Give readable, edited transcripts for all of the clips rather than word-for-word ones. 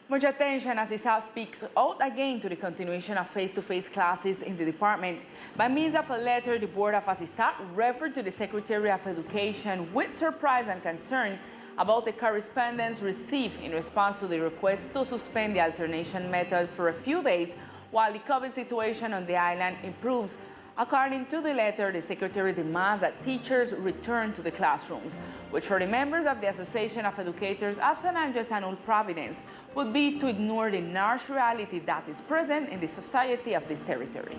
Much attention as ISAP speaks out again to the continuation of face-to-face classes in the department. By means of a letter, the board of ISAP referred to the Secretary of Education with surprise and concern about the correspondence received in response to the request to suspend the alternation method for a few days while the COVID situation on the island improves. According to the letter, the Secretary demands that teachers return to the classrooms, which for the members of the Association of Educators of San Andres and Old Providence would be to ignore the harsh reality that is present in the society of this territory.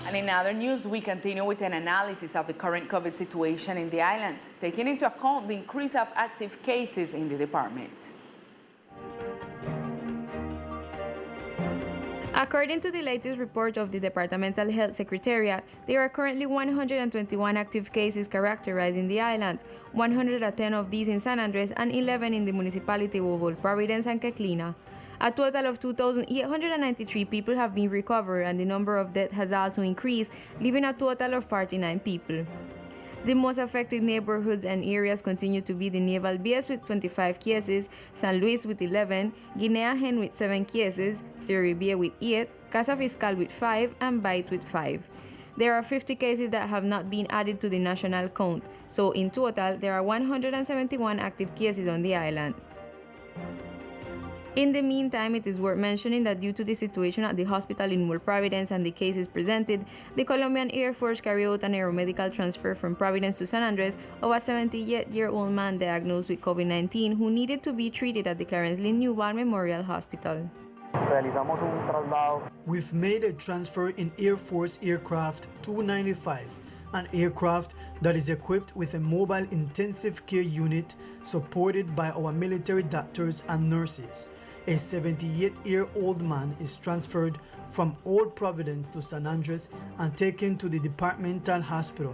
And in other news, we continue with an analysis of the current COVID situation in the islands, taking into account the increase of active cases in the department. According to the latest report of the Departmental Health Secretariat, there are currently 121 active cases characterizing the island, 110 of these in San Andres and 11 in the municipality of Old Providence and Queclina. A total of 2,893 people have been recovered, and the number of deaths has also increased, leaving a total of 49 people. The most affected neighborhoods and areas continue to be the Naval Base with 25 cases, San Luis with 11, Guinea with 7 cases, Ceribia with 8, Casa Fiscal with 5, and Bite with 5. There are 50 cases that have not been added to the national count, so in total there are 171 active cases on the island. In the meantime, it is worth mentioning that due to the situation at the hospital in Old Providence and the cases presented, the Colombian Air Force carried out an aeromedical transfer from Providence to San Andres of a 78-year-old man diagnosed with COVID-19 who needed to be treated at the Clarence Lynn Newborn Memorial Hospital. We've made a transfer in Air Force Aircraft 295, an aircraft that is equipped with a mobile intensive care unit supported by our military doctors and nurses. A 78-year-old man is transferred from Old Providence to San Andres and taken to the departmental hospital.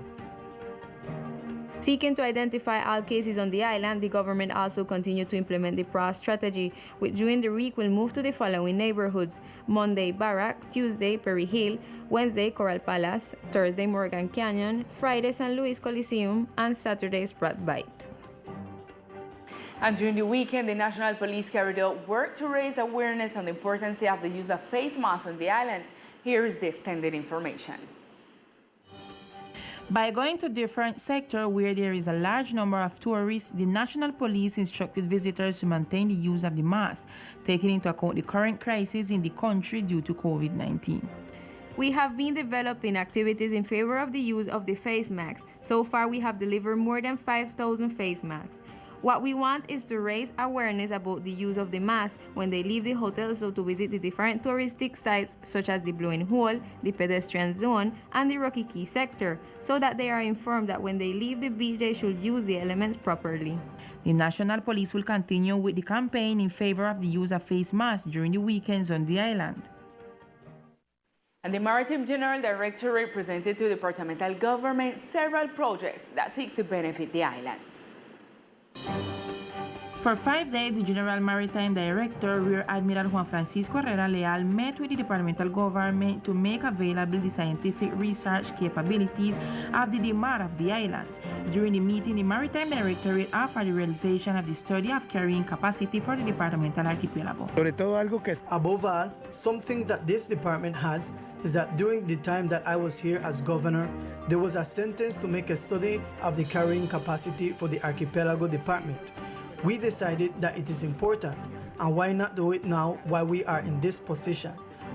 Seeking to identify all cases on the island, the government also continued to implement the PROS strategy, which during the week will move to the following neighborhoods: Monday, Barak; Tuesday, Perry Hill; Wednesday, Coral Palace; Thursday, Morgan Canyon; Friday, San Luis Coliseum; and Saturday, Sprat Bight. And during the weekend, the National Police carried out work to raise awareness on the importance of the use of face masks on the island. Here is the extended information. By going to different sectors where there is a large number of tourists, the National Police instructed visitors to maintain the use of the mask, taking into account the current crisis in the country due to COVID-19. We have been developing activities in favor of the use of the face masks. So far, we have delivered more than 5,000 face masks. What we want is to raise awareness about the use of the mask when they leave the hotel, so to visit the different touristic sites such as the Blowing Hole, the pedestrian zone, and the Rocky Key sector, so that they are informed that when they leave the beach they should use the elements properly. The National Police will continue with the campaign in favor of the use of face masks during the weekends on the island. And the Maritime General Directorate presented to the departmental government several projects that seek to benefit the islands. For 5 days, the General Maritime Director, Rear Admiral Juan Francisco Herrera Leal, met with the departmental government to make available the scientific research capabilities of the DMAR of the islands. During the meeting, the Maritime Directorate offered the realization of the study of carrying capacity for the departmental archipelago. Above all, something that this department has is that during the time that I was here as governor, there was a sentence to make a study of the carrying capacity for the archipelago department. We decided that it is important, and why not do it now while we are in this position?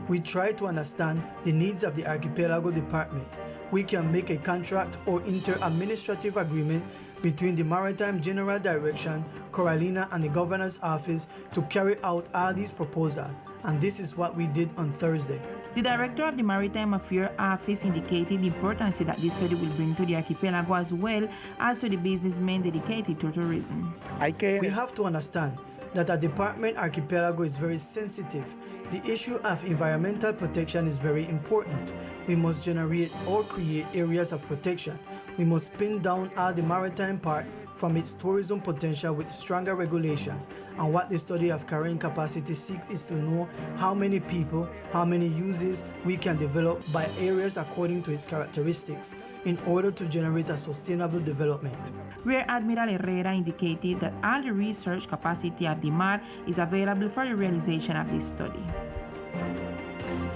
We try to understand the needs of the archipelago department. We can make a contract or inter-administrative agreement between the Maritime General Direction, Coralina, and the Governor's Office to carry out all these proposals, and this is what we did on Thursday. The Director of the Maritime Affairs Office indicated the importance that this study will bring to the archipelago as well as to the businessmen dedicated to tourism. We have to understand that a department archipelago is very sensitive. The issue of environmental protection is very important. We must generate or create areas of protection. We must pin down all the maritime part from its tourism potential with stronger regulation. And what the study of carrying capacity seeks is to know how many people, how many uses we can develop by areas according to its characteristics in order to generate a sustainable development. Rear Admiral Herrera indicated that all the research capacity of the MAR is available for the realization of this study.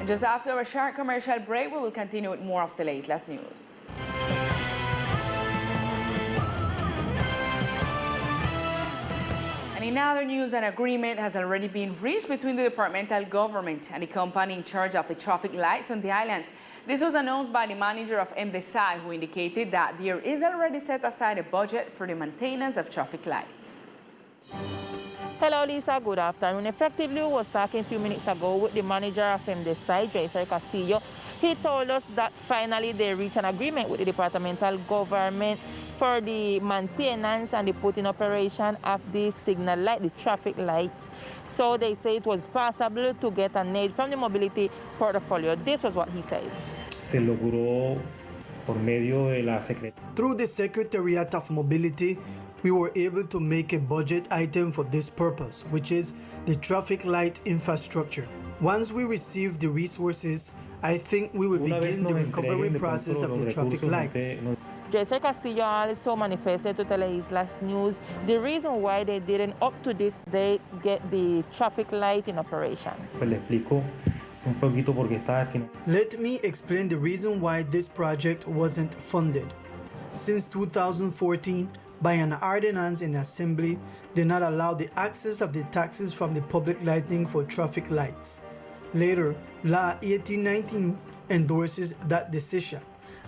And just after a short commercial break, we will continue with more of Teleislas news. And in other news, an agreement has already been reached between the departmental government and the company in charge of the traffic lights on the island. This was announced by the manager of MDSI, who indicated that there is already set aside a budget for the maintenance of traffic lights. Hello, Lisa. Good afternoon. Effectively, we was talking a few minutes ago with the manager of MDSI, Jason Castillo. He told us that finally they reached an agreement with the departmental government for the maintenance and the put in operation of the signal light, the traffic lights. So they say it was possible to get an aid from the mobility portfolio. This was what he said. Se logró por medio de la Through the Secretariat of Mobility, we were able to make a budget item for this purpose, which is the traffic light infrastructure. Once we receive the resources, I think we will begin the recovery process of the traffic lights. Jason Castillo also manifested to Teleislas News the reason why they didn't up to this date get the traffic light in operation. Let me explain the reason why this project wasn't funded. Since 2014, by an ordinance in Assembly, did not allow the access of the taxes from the public lighting for traffic lights. Later, Law 1819 endorses that decision,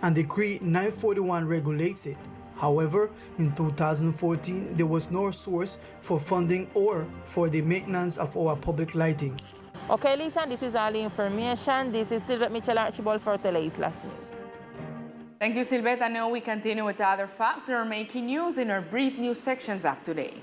and Decree 941 regulates it. However, in 2014, there was no source for funding or for the maintenance of our public lighting. Okay, Lisa, this is all the information. This is Sylvette Mitchell Archibald for Teleislas News. Thank you, Sylvette. And now we continue with other facts that are making news in our brief news sections of today.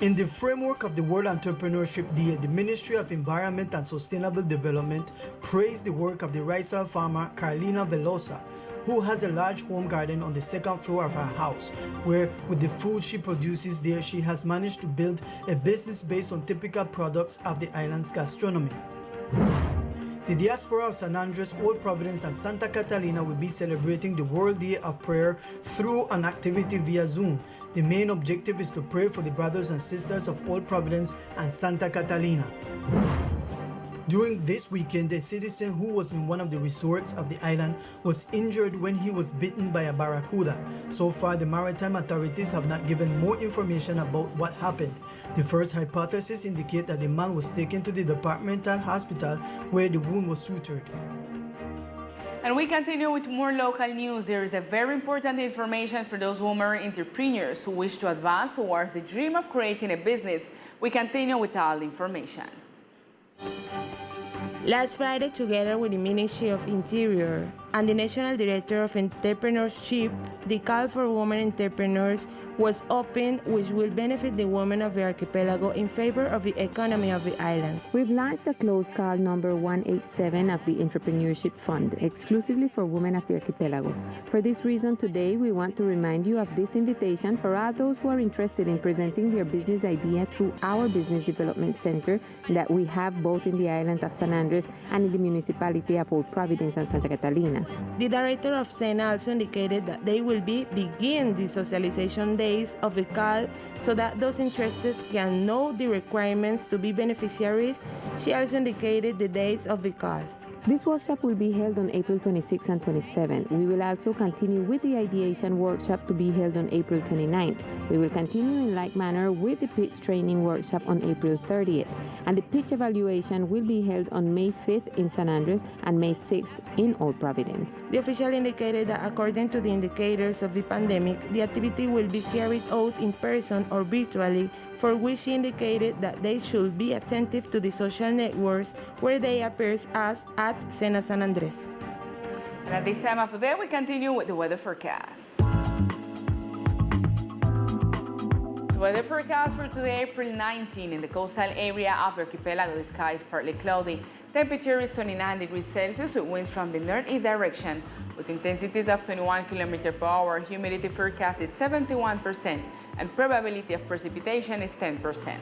In the framework of the World Entrepreneurship Day, the Ministry of Environment and Sustainable Development praised the work of the rice farmer Carlina Velosa, who has a large home garden on the second floor of her house, where with the food she produces there, she has managed to build a business based on typical products of the island's gastronomy. The diaspora of San Andres, Old Providence, and Santa Catalina will be celebrating the World Day of Prayer through an activity via Zoom. The main objective is to pray for the brothers and sisters of Old Providence and Santa Catalina. During this weekend, a citizen who was in one of the resorts of the island was injured when he was bitten by a barracuda. So far, the maritime authorities have not given more information about what happened. The first hypothesis indicates that the man was taken to the departmental hospital where the wound was sutured. And we continue with more local news. There is a very important information for those women entrepreneurs who wish to advance towards the dream of creating a business. We continue with all the information. Last Friday, together with the Ministry of Interior and the National Director of Entrepreneurship, the call for women entrepreneurs was opened, which will benefit the women of the archipelago in favor of the economy of the islands. We've launched a closed call number 187 of the Entrepreneurship Fund, exclusively for women of the archipelago. For this reason, today we want to remind you of this invitation for all those who are interested in presenting their business idea through our Business Development Center that we have both in the island of San Andres and in the municipality of Old Providence and Santa Catalina. The director of SENA also indicated that they will begin the socialization days of the call so that those interested can know the requirements to be beneficiaries. She also indicated the dates of the call. This workshop will be held on April 26 and 27. We will also continue with the ideation workshop to be held on April 29th. We will continue in like manner with the pitch training workshop on April 30th. And the pitch evaluation will be held on May 5th in San Andres and May 6th in Old Providence. The official indicated that according to the indicators of the pandemic, the activity will be carried out in person or virtually, for which she indicated that they should be attentive to the social networks where they appear as at Sena San Andres. And at this time of the day, we continue with the weather forecast. The weather forecast for today, April 19, in the coastal area of the archipelago, the sky is partly cloudy. Temperature is 29 degrees Celsius with winds from the northeast direction with intensities of 21 km per hour. Humidity forecast is 71% and probability of precipitation is 10%.